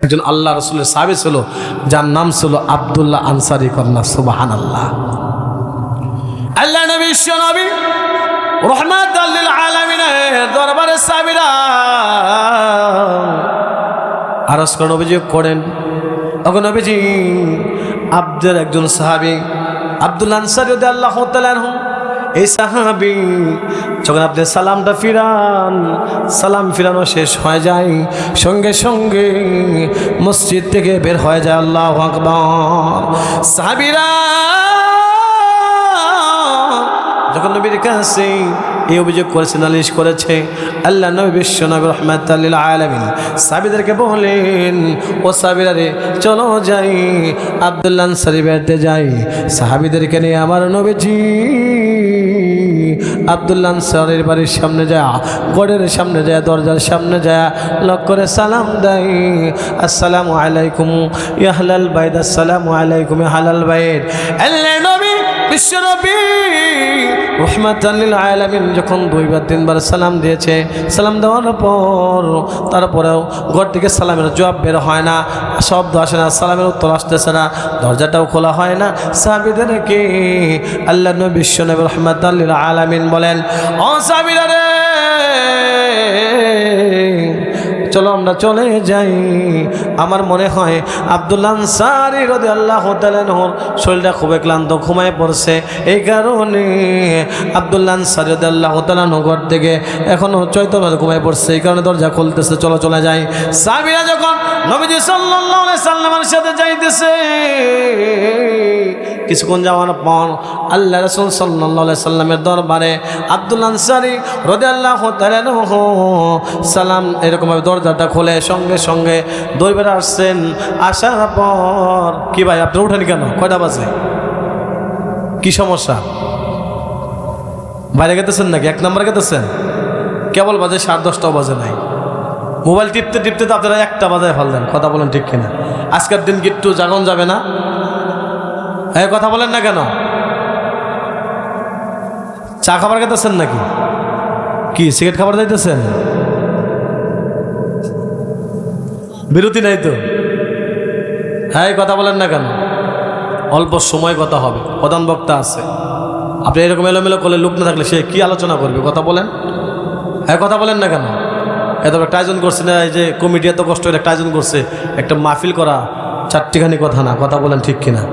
একজন আল্লাহ রসুলের সাহাবী ছিল যার নাম ছিল আব্দুল্লাহ আনসারী কন্যা। সুবহানাল্লাহ। আল্লাহ নবী বিশ্ব নবী রহমাতুল লিল আলামিনের দরবারে সাহাবীরা আরজ করে অভিযোগ করেন, ওগো নবীজি, আব্দের একজন সাহাবী আব্দুল্লাহ আনসারী রাদিয়াল্লাহু তাআলা আনহু, এই সাহাবী যখন আপনি সালামটা ফিরান, সালাম ফিরানো শেষ হয়ে যায়, সঙ্গে সঙ্গে মসজিদ থেকে বের হয়ে যায়। আল্লাহু আকবার। সাহাবীরা যখন নবীর কাছে এই অভিযোগ করেছে, নালিশ করেছে, আল্লাহ নবী বিশ্ব নবী রাহমাতুল লিল আলামিন সাহাবীদেরকে বলেন, ও সাহাবীরা রে, চলো যাই আব্দুল্লাহ আনসারী বেড়াতে যাই। সাহাবীদেরকে নিয়ে আমার নবীজি আব্দুল্লাহ আনসারীর বাড়ির সামনে যায়, গড়ের সামনে যায়, দরজার সামনে যায়, লক করে সালাম দেয়, আসসালামু আলাইকুম ইয়া আহলাল বাইত, আসসালামু আলাইকুম ইয়া আহলাল বাইত। আল্লাহ নবী বিশ্ব নবী রাহমাতুল লিল আলামিন যখন 2-3 সালাম দিয়েছে, সালাম দেওয়ার পর তারপরেও ঘর থেকে সালামের জবাব বের হয় না, শব্দ আসে না, সালামের উত্তর আসতেছে না, দরজাটাও খোলা হয় না। সাহাবীদেরকে আল্লাহ নবী বিশ্ব নবী রাহমাতুল লিল আলামিন বলেন, ও সাহাবীরা রে, চলো আমরা চলে যাই। আমার মনে হয় আব্দুল্লাহ আনসারী রাদিয়াল্লাহু তাআলা আনহুর শরীরটা খুবই ক্লান্ত, ঘুমায় পড়ছে, এই কারণে আব্দুল্লাহ আনসারী রাদিয়াল্লাহু তাআলা আনহু ঘর থেকে এখনো চৈতন্যভাবে ঘুমায় পড়ছে, এই কারণে দরজা খুলতেছে, চলো চলে যাই। সাহাবীরা যখন নবীজি সাল্লাল্লাহু আলাইহি সাল্লামের সাথে যাইতেছে, কিছুক্ষণ যাওয়ার পর আল্লাহ রাসূল সাল্লাল্লাহু আলাইহি সাল্লামের দরবারে আব্দুল্লাহ আনসারী রাদিয়াল্লাহু তাআলা আনহু সালাম এরকমভাবে দরজাটা খুলে সঙ্গে সঙ্গে দৌড়ে আসছেন। আসার পর, কি ভাই আপনি উঠেন কেন, কয়টা বাজে, কি সমস্যা, বাইরে গেতেছেন নাকি, 1 নম্বরে গেতেছেন? কেবল বাজে 10:30 বাজে নাই, মোবাইল টিপতে টিপতে তো আপনারা 1টা বাজায় ফেললেন। কথা বলেন ঠিক কিনা? আজকের দিন কি একটু জাগন যাবে না? হ্যাঁ, কথা বলেন না কেন? চা খাবার খেতেছেন নাকি, কি সিগারেট খাবার যাইতেছেন? বিরতি নাই তো? হ্যাঁ, কথা বলেন না কেন? অল্প সময় কথা হবে, প্রধান বক্তা আছে, আপনি এরকম এলোমেলো করলে লোক না থাকলে সে কি আলোচনা করবে? কথা বলেন। হ্যাঁ, কথা বলেন না কেন? এত একটা আয়োজন করছে না, এই যে কমিটি এত কষ্ট করে একটা আয়োজন করছে, একটা মাহফিল করা 4টিখানি কথা না। কথা বলেন ঠিক কিনা?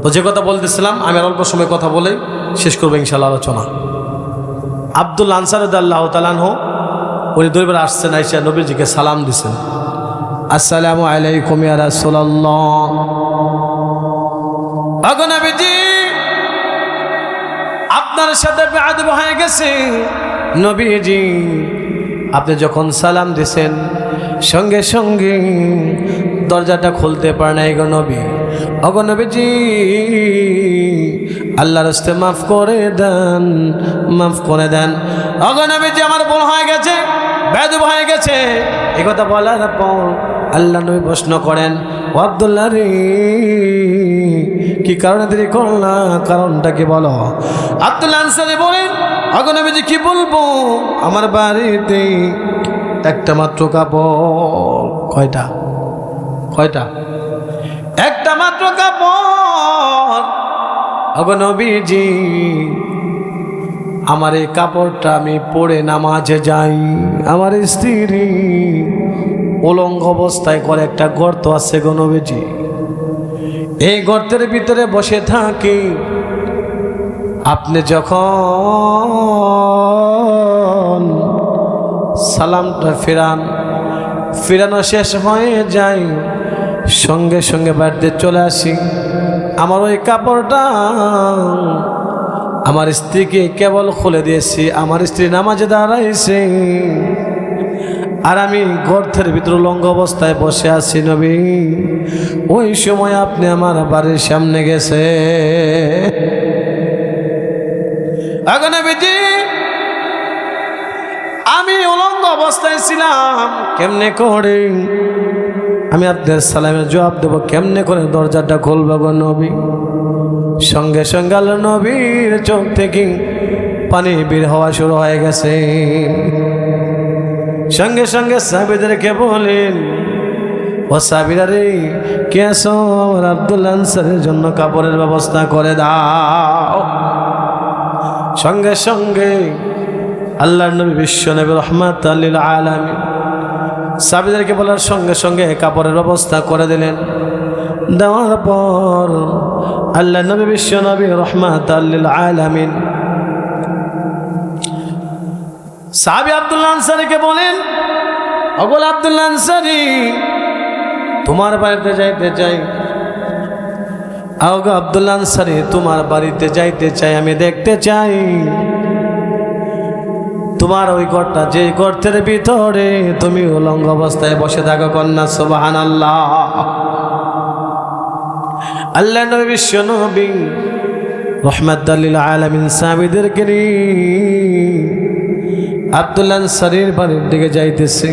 তো যে কথা বলতেছিলাম, আমি আর অল্প সময় কথা বলে শেষ করবো ইনশাআল্লাহ আলোচনা। আব্দুল্লাহ আনসারী রাদিয়াল্লাহু তাআলা আনহু উনি দরবারে আসছেন, আইসা নবীজিকে সালাম দিছেন, আসসালামু আলাইকুম ইয়া রাসূলুল্লাহ। ওগো নবীজি, আপনার সাথে বেয়াদবি হয়ে গেছে। নবীজি আপনি যখন সালাম দিছেন, সঙ্গে সঙ্গে দরজাটা খুলতে পারে নাই গো নবী। ওগো নবীজি, আল্লাহর রাস্তে মাফ করে দেন, মাফ করে দেন। ওগো নবীজি, আমার ভুল হয়ে গেছে, বেয়াদবি হয়ে গেছে। এই কথা বলার পর আল্লাহ নবী প্রশ্ন করেন, ও আব্দুল্লাহ রে, কি কারণে দেরি করলা, কারণটা কি বলো? আব্দুল্লাহ আনসারী বলেন, ওগো নবীজি কি বলবো, আমার বাড়িতে একটা মাত্র কাপড়। কয়টা? কয়টা? একটা মাত্র কাপড়। ওগো নবীজি, আমার এই কাপড়টা আমি পরে নামাজে যাই, আমার স্ত্রী উলঙ্গ অবস্থায় করে একটা গর্ত আছে গো নবীজি, এই গর্তের ভিতরে বসে থাকি। আপনি যখন সালামটা ফিরানো শেষ হয়ে যায়, সঙ্গে সঙ্গে বাড়িতে চলে আসি। আমার ওই কাপড়টা আমার স্ত্রীকে কেবল খুলে দিয়েছি, আমার স্ত্রী নামাজে দাঁড়াইছে, আর আমি গর্তের ভিতর উলঙ্গ অবস্থায় বসে আছি। নবী, ওই সময় আপনি আমার বাড়ির সামনে গেছে। আগে নবীজি, আমি উলঙ্গ অবস্থায় ছিলাম, কেমনে করে আমি আপনার সালামের জবাব দেবো, কেমনে করে দরজাটা খুলব গো নবী? সঙ্গে সঙ্গে আল্লাহ নবীর চোখ থেকে পানি বের হওয়া শুরু হয়ে গেছে। সঙ্গে সঙ্গে সাহাবীদেরকে বলেন, ও সাবিরা রে, কে আছো? আমার আব্দুল্লাহ আনসারীর জন্য কাপড়ের ব্যবস্থা করে দাও। সঙ্গে সঙ্গে আল্লাহর নবী বিশ্ব নবী রাহমাতাল লিল আলামিন সাহাবীদেরকে বলার সঙ্গে সঙ্গে কাপড়ের ব্যবস্থা করে দিলেন। দেওয়ার পর আল্লাহর নবী বিশ্ব নবী রাহমাতাল লিল আলামিন সাহাবী আব্দুল্লাহ আনসারীকে বলেন, ওগো আব্দুল্লাহ আনসারী, তোমার বাড়িতে যাইতে চাই। ওগো আব্দুল্লাহ আনসারী, তোমার বাড়িতে যাইতে চাই, আমি দেখতে চাই তোমার ওই ঘরটা, যে গর্তের ভিতরে তুমি উলঙ্গ অবস্থায় বসে থাকো। কন্যা সুবহানাল্লাহ। আল্লাহ নবী বিশ্ব নবী রাহমাতাল লিল আলামিন সাহাবীদেরকে আব্দুল্লাহ আনসারীর বাড়ির দিকে যাইতেছে।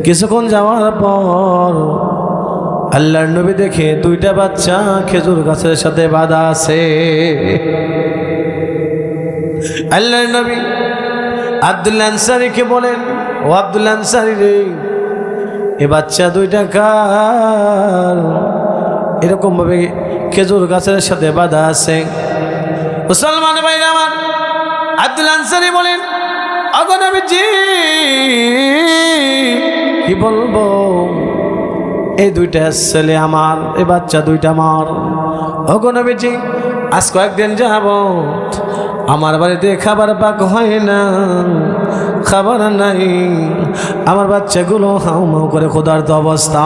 কিছুক্ষণ যাওয়ার পর আল্লাহর নবী দেখে দুইটা বাচ্চা খেজুর গাছের সাথে বাঁধা আছে। আল্লাহর নবী আব্দুল্লাহ আনসারীকে বলেন, ও আব্দুল্লাহ আনসারী রে, এ বাচ্চা দুইটা কার? এরকম ভাবে খেজুর গাছের সাথে বাঁধা আছে। মুসলমান ভাইরা আমার, আব্দুল্লাহ আনসারী বলেন, ওগো নবীজি, কি বলবো, এই দুইটা ছেলে আমার, এই বাচ্চা দুইটা আমার। ওগো নবীজি, আজ কয়েকদিন যাবত আমার বাড়িতে খাবার পাক হয় না, খাবার নাই, আমার বাচ্চাগুলো হাউ মাউ করে ক্ষুধার্ত অবস্থা,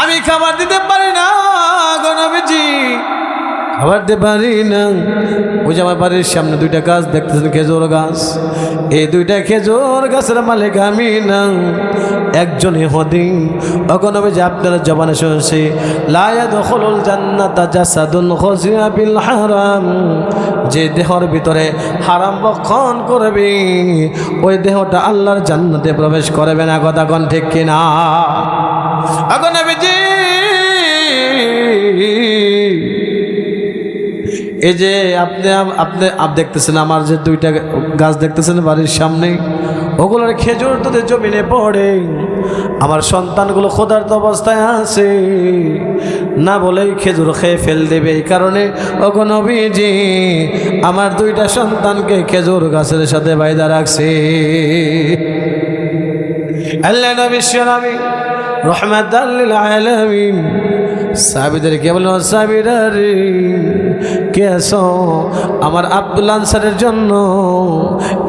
আমি খাবার দিতে পারি না গো নবীজি, খাবার দিতে পারি না। ওই যে আমার বাড়ির সামনে দুইটা গাছ দেখতেছেন, খেজুর গাছ, এই দুইটা খেজুর গাছের মালিক আমি না, একজন ইহুদি। ওগো নবীজি, আপনার জবানে শুনছি, লা ইয়াদখুলুল জান্নাতা জাসাদুন খুযিয়া বিল হারাম, যে দেহর ভিতরে হারাম ভক্ষণ করবে ওই দেহটা আল্লাহর জান্নাতে প্রবেশ করবে না। কথা কোন ঠিক কিনা? ওগো নবীজি, এই যে আপনি দেখতেছেন আমার যে দুইটা গাছ দেখতেছেন বাড়ির সামনে, ওগুলোর খেজুর তোদের জমিনে পড়ে, আমার সন্তানগুলো ক্ষুধার্ত অবস্থায় আছে, না বলেই খেজুর খেয়ে ফেল দেবে। এই কারণে ওগো নবীজি, আমার দুইটা সন্তানকে খেজুর গাছের সাথে বাইদা রাখছে। আল্লাহ নবী নবী রাহমাতাল লিল আলামিন সাহাবীদেরকে বলল, সাহাবীরা রে, কে আছো? আমার আব্দুল্লাহ আনসারীর জন্য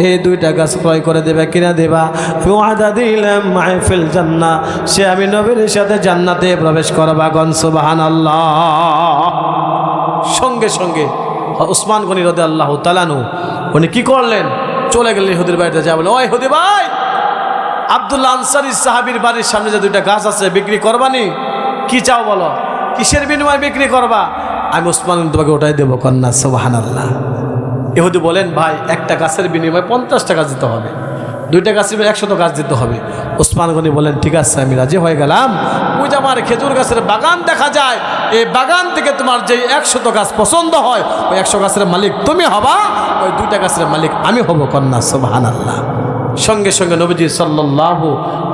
এই দুইটা গাছ ক্রয় করে দেবে, কিনা দেবা? আমি ওয়াদা দিলাম মাহফিল জান্নাহ, সে আমি নবীর সাথে জান্নাতে প্রবেশ করবা। গন সুবহানাল্লাহ। সঙ্গে সঙ্গে উসমান গনি রাদিয়াল্লাহু তাআলা আনহু উনি কি করলেন? চলে গেলেন ইহুদির বাড়িতে, যা বলে, ওই ইহুদি ভাই, আব্দুল্লাহ আনসারী সাহাবীর বাড়ির সামনে যে দুইটা গাছ আছে বিক্রি করবানি? কি চাও বলো, কিসের বিনিময়ে বিক্রি করবা? আমি উসমান তোমাকে ওটাই দেবো। কন্যা সুবহানাল্লাহ। ইহুদি বলেন, ভাই, একটা গাছের বিনিময়ে 50 টাকা দিতে হবে, দুইটা গাছের 100 গাছ দিতে হবে। উসমান গনি বলেন, ঠিক আছে, আমি রাজি হয়ে গেলাম। ওই যে আমার খেজুর গাছের বাগান দেখা যায়, এই বাগান থেকে তোমার যে 100 গাছ পছন্দ হয়, ওই 100 গাছের মালিক তুমি হবা, ওই দুইটা গাছের মালিক আমি হব। কন্যা সুবহানাল্লাহ। সঙ্গে সঙ্গে নবীজি সাল্লাল্লাহু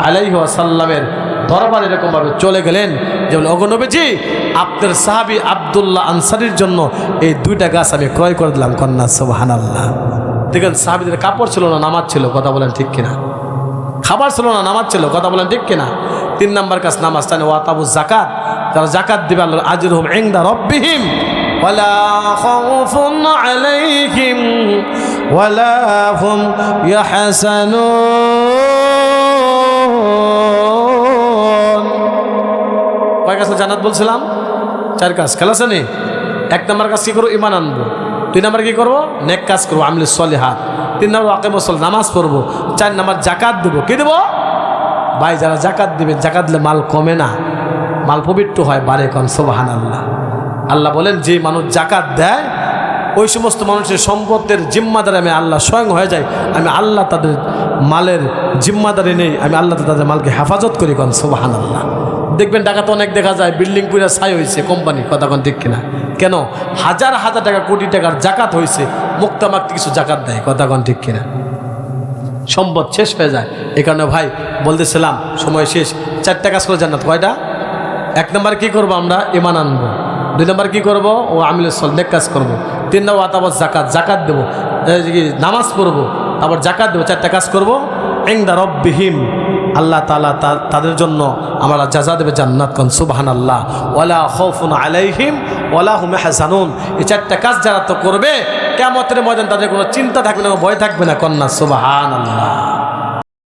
আলাইহি ওয়াসাল্লামের দরবারে এরকমভাবে চলে গেলেন, যেমন, ওগো নবীজি, আপনার সাহাবী আব্দুল্লাহ আনসারীর জন্য এই দুইটা গাছ আমি ক্রয় করে দিলাম। কন্যা সুবহানাল্লাহ। দেখেন, সাহাবীদের কাপড় ছিল না, নামাজ ছিল। কথা বলেন ঠিক কিনা? খাবার ছিল না, নামাজ ছিল। কথা বলেন ঠিক কিনা? 3 নম্বর কাজ নামাজ। তাই ওয়াতাবু যাকাত, যারা যাকাত দিবে আল্লাহর আজরুহুম ইনদা রাব্বিহিম ওয়ালা খাউফুন আলাইহিম ওয়ালা হুম ইয়াহসানুন। কয় কাজ জান্নাত বলছিলাম? 4 কাজ। খেলা আছে নি? 1 নম্বর কাজ কি করবো? ঈমান আনবো। 2 নম্বর কি করবো? নেক কাজ করবো, আমলে সলিহাত। 3 নম্বর আকিমুস সালাত, নামাজ পড়বো। 4 নম্বর জাকাত দেবো। কি দেবো? ভাই, যারা জাকাত দিবে, জাকাত দিলে মাল কমে না, মাল পবিত্র হয়, বাড়ে। কোন সুবহানাল্লাহ। আল্লাহ বলেন, যে মানুষ জাকাত দেয় ওই সমস্ত মানুষের সম্পদের জিম্মাদার আমি আল্লাহ স্বয়ং হয়ে যায়। আমি আল্লাহ তাদের মালের জিম্মাদারি নেই, আমি আল্লাহ তাদের মালকে হেফাজত করি। কোন সুবহানাল্লাহ। দেখবেন ডাকাত অনেক দেখা যায়, বিল্ডিং পুরা ছাই হয়েছে কোম্পানি। কথা কোন ঠিক কিনা? কেন? হাজার হাজার টাকা, কোটি টাকার জাকাত হয়েছে, মুক্তামাক্তি কিছু জাকাত দেয়। কথা কোন ঠিক কিনা? সম্পদ শেষ হয়ে যায়। এই কারণে ভাই বলতেছিলাম সময় শেষ। 4টা কাজ করে জান্নাত কয়টা? 1 নম্বর কী করবো আমরা? ঈমান আনবো। 2 নম্বর কী করবো? ও আমিলুস সলিহ নেক কাজ করবো। 3 নম্বর তারপর জাকাত দেবো, নামাজ পড়বো, তারপর জাকাত দেবো। 4টা কাজ করবো। ইনদা রব্বিহিম, আল্লাহ তাআলা তাদের জন্য আমরা জাযা দেবে জান্নাত। কোন সুবহানাল্লাহ। ওয়ালা খাউফুন আলাইহিম ওয়ালা হুম ইয়াহজানুন। এই 4টা কাজ যারা তো করবে কিয়ামতের ময়দান তাদের কোনো চিন্তা থাকবে না, ভয় থাকবে না। কন্যা সুবহানাল্লাহ।